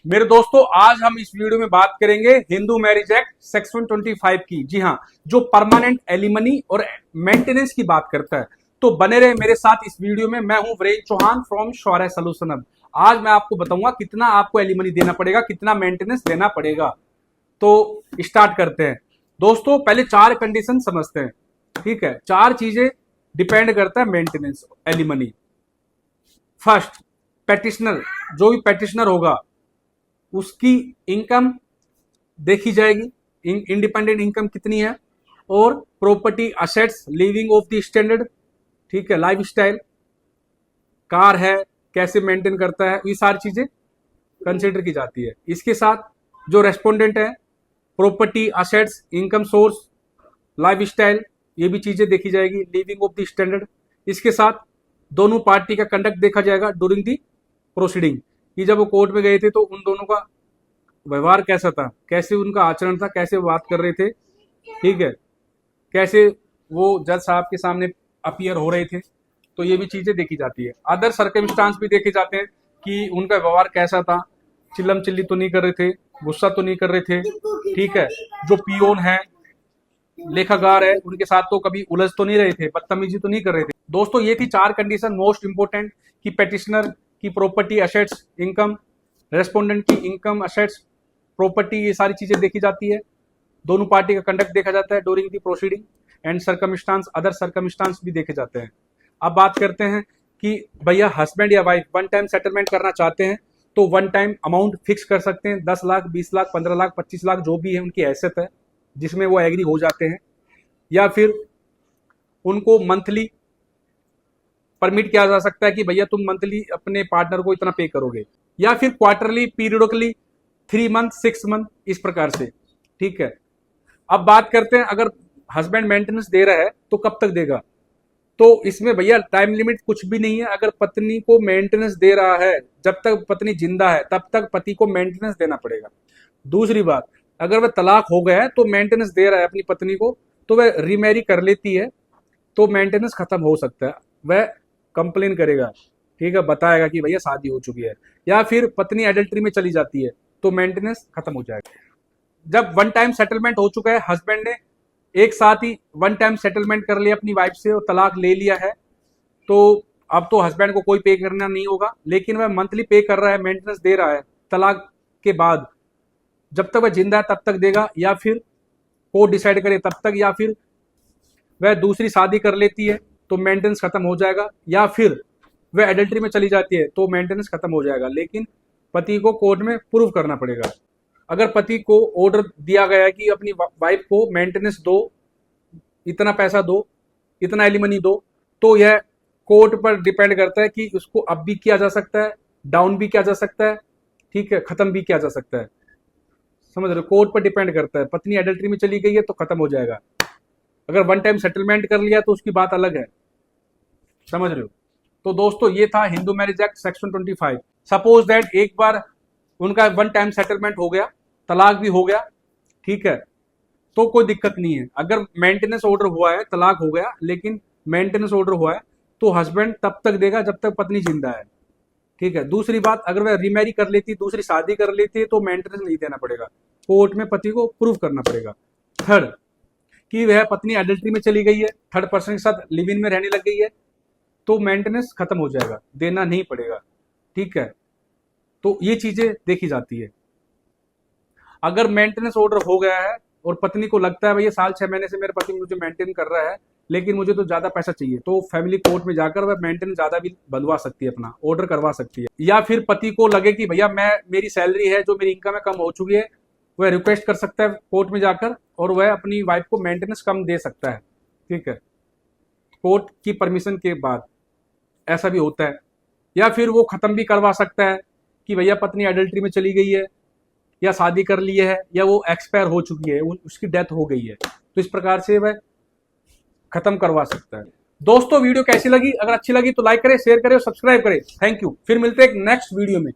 मेरे दोस्तों, आज हम इस वीडियो में बात करेंगे हिंदू मैरिज एक्ट सेक्शन 25 की। जी हाँ, जो परमानेंट एलिमनी और मेंटेनेंस की बात करता है। तो बने रहे मेरे साथ इस वीडियो में। मैं हूं वीरेंद्र चौहान फ्रॉम शौर्य सॉल्यूशन। अब आज मैं आपको बताऊंगा कितना आपको एलिमनी देना पड़ेगा, कितना मेंटेनेंस देना पड़ेगा। तो स्टार्ट करते हैं दोस्तों। पहले चार कंडीशन समझते हैं। ठीक है, चार चीजें डिपेंड करता है मेंटेनेंस एलिमनी। फर्स्ट, पेटिशनर, जो भी पेटिशनर होगा उसकी इनकम देखी जाएगी, इंडिपेंडेंट इनकम कितनी है, और property assets, living of the standard, ठीक है, लाइफ स्टाइल, कार है, कैसे मेंटेन करता है, ये सारी चीजें कंसिडर की जाती है। इसके साथ जो रेस्पोंडेंट है, property assets, income source, life style, ये भी चीजें देखी जाएगी, लिविंग ऑफ द स्टैंडर्ड। इसके साथ दोनों पार्टी का कंडक्ट देखा जाएगा ड्यूरिंग दी प्रोसीडिंग, कि जब वो कोर्ट में गए थे तो उन दोनों का व्यवहार कैसा था, कैसे उनका आचरण था, कैसे वो बात कर रहे थे, ठीक है, कैसे वो जज साहब के सामने अपीयर हो रहे थे। तो ये भी चीजें देखी जाती है। अदर सर्कमस्टांस भी देखे जाते हैं कि उनका व्यवहार कैसा था, चिल्लम चिल्ली तो नहीं कर रहे थे, गुस्सा तो नहीं कर रहे थे, ठीक है, जो पियोन है, लेखाकार है, उनके साथ तो कभी उलझ तो नहीं रहे थे, बदतमीजी तो नहीं कर रहे थे। दोस्तों, ये थी चार कंडीशन मोस्ट इंपोर्टेंट, कि पेटिशनर की प्रॉपर्टी असेट्स, इनकम, रेस्पोंडेंट की इनकम असेट्स, प्रॉपर्टी, ये सारी चीजें देखी जाती है। दोनों पार्टी का कंडक्ट देखा जाता है during the proceeding, and circumstance, other circumstance भी देखे जाते हैं। अब बात करते हैं कि भैया हस्बैंड या वाइफ वन टाइम सेटलमेंट करना चाहते हैं तो वन टाइम अमाउंट फिक्स कर सकते हैं, 10 लाख, 20 लाख, 15 लाख, 25 लाख, जो भी है उनकी हैसियत है जिसमें वो एग्री हो जाते हैं। या फिर उनको मंथली परमिट किया जा सकता है कि भैया तुम मंथली अपने पार्टनर को इतना पे करोगे, या फिर क्वार्टरली, पीरियडिकली, 3 मंथ, 6 मंथ, इस प्रकार से। ठीक है, अब बात करते हैं अगर हस्बैंड मेंटेनेंस दे रहा है तो कब तक देगा। तो इसमें भैया टाइम लिमिट कुछ भी नहीं है। अगर पत्नी को मेंटेनेंस दे रहा है, जब तक पत्नी जिंदा है तब तक पति को मेंटेनेंस देना पड़ेगा। दूसरी बात, अगर वह तलाक हो गया है तो मेंटेनेंस दे रहा है अपनी पत्नी को, तो वह रीमैरी कर लेती है तो मेंटेनेंस खत्म हो सकता है। वह कंप्लेन करेगा, ठीक है, बताएगा कि भैया शादी हो चुकी है, या फिर पत्नी एडल्ट्री में चली जाती है तो मेंटेनेंस खत्म हो जाएगा। जब वन टाइम सेटलमेंट हो चुका है, हस्बैंड ने एक साथ ही वन टाइम सेटलमेंट कर लिया अपनी वाइफ से और तलाक ले लिया है, तो अब तो हस्बैंड को कोई पे करना नहीं होगा, लेकिन वह मंथली पे कर रहा है, मेंटेनेंस दे रहा है तलाक के बाद। जब तक वह जिंदा है तब तक देगा, या फिर कोर्ट डिसाइड करे तब तक, या फिर वह दूसरी शादी कर लेती है तो मेंटेनेंस खत्म हो जाएगा, या फिर वह एडल्ट्री में चली जाती है तो मेंटेनेंस खत्म हो जाएगा। लेकिन पति को कोर्ट में प्रूव करना पड़ेगा। अगर पति को ऑर्डर दिया गया है कि अपनी वाइफ को मेंटेनेंस दो, इतना पैसा दो, इतना एलिमनी दो, तो यह कोर्ट पर डिपेंड करता है कि उसको अप भी किया जा सकता है, डाउन भी किया जा सकता है, ठीक है, खत्म भी किया जा सकता है। समझ रहे हो, कोर्ट पर डिपेंड करता है। पत्नी एडल्ट्री में चली गई है तो खत्म हो जाएगा। अगर वन टाइम सेटलमेंट कर लिया तो उसकी बात अलग है। समझ रहे हो। तो दोस्तों, ये था Hindu marriage act section 25। Suppose that एक बार उनका वन टाइम सेटलमेंट हो गया, तलाक भी हो गया, ठीक है, तो कोई दिक्कत नहीं है। अगर मेंटेनेंस ऑर्डर हुआ है, तलाक हो गया लेकिन मेंटेनेंस ऑर्डर हुआ है, तो हस्बैंड तब तक देगा जब तक पत्नी जिंदा है, ठीक है। दूसरी बात, अगर वह रीमैरी कर लेती, दूसरी शादी कर लेती है, तो मेंटेनेंस नहीं देना पड़ेगा, कोर्ट में पति को प्रूव करना पड़ेगा। थर्ड, कि वह पत्नी एडल्ट्री में चली गई है, थर्ड पर्सन के साथ लिव इन में रहने लग गई है, तो मेंटेनेंस खत्म हो जाएगा, देना नहीं पड़ेगा, ठीक है। तो ये चीजें देखी जाती है। अगर मेंटेनेंस ऑर्डर हो गया है और पत्नी को लगता है भैया साल 6 महीने से मेरे पति मुझे मेंटेन कर रहा है, लेकिन मुझे तो ज्यादा पैसा चाहिए, तो फैमिली कोर्ट में जाकर वह मेंटेनेंस ज्यादा भी बंधवा सकती है, अपना ऑर्डर करवा सकती है। या फिर पति को लगे कि भैया मेरी सैलरी है जो मेरी इनकम है कम हो चुकी है, वह रिक्वेस्ट कर सकता है कोर्ट में जाकर, और वह अपनी वाइफ को मेंटेनेंस कम दे सकता है, ठीक है, कोर्ट की परमिशन के बाद। ऐसा भी होता है। या फिर वो खत्म भी करवा सकता है कि भैया पत्नी एडल्ट्री में चली गई है, या शादी कर ली है, या वो एक्सपायर हो चुकी है, उसकी डेथ हो गई है, तो इस प्रकार से वह खत्म करवा सकता है। दोस्तों, वीडियो कैसी लगी? अगर अच्छी लगी तो लाइक करें, शेयर करें और सब्सक्राइब करें। Thank you. फिर मिलते हैं एक नेक्स्ट वीडियो में।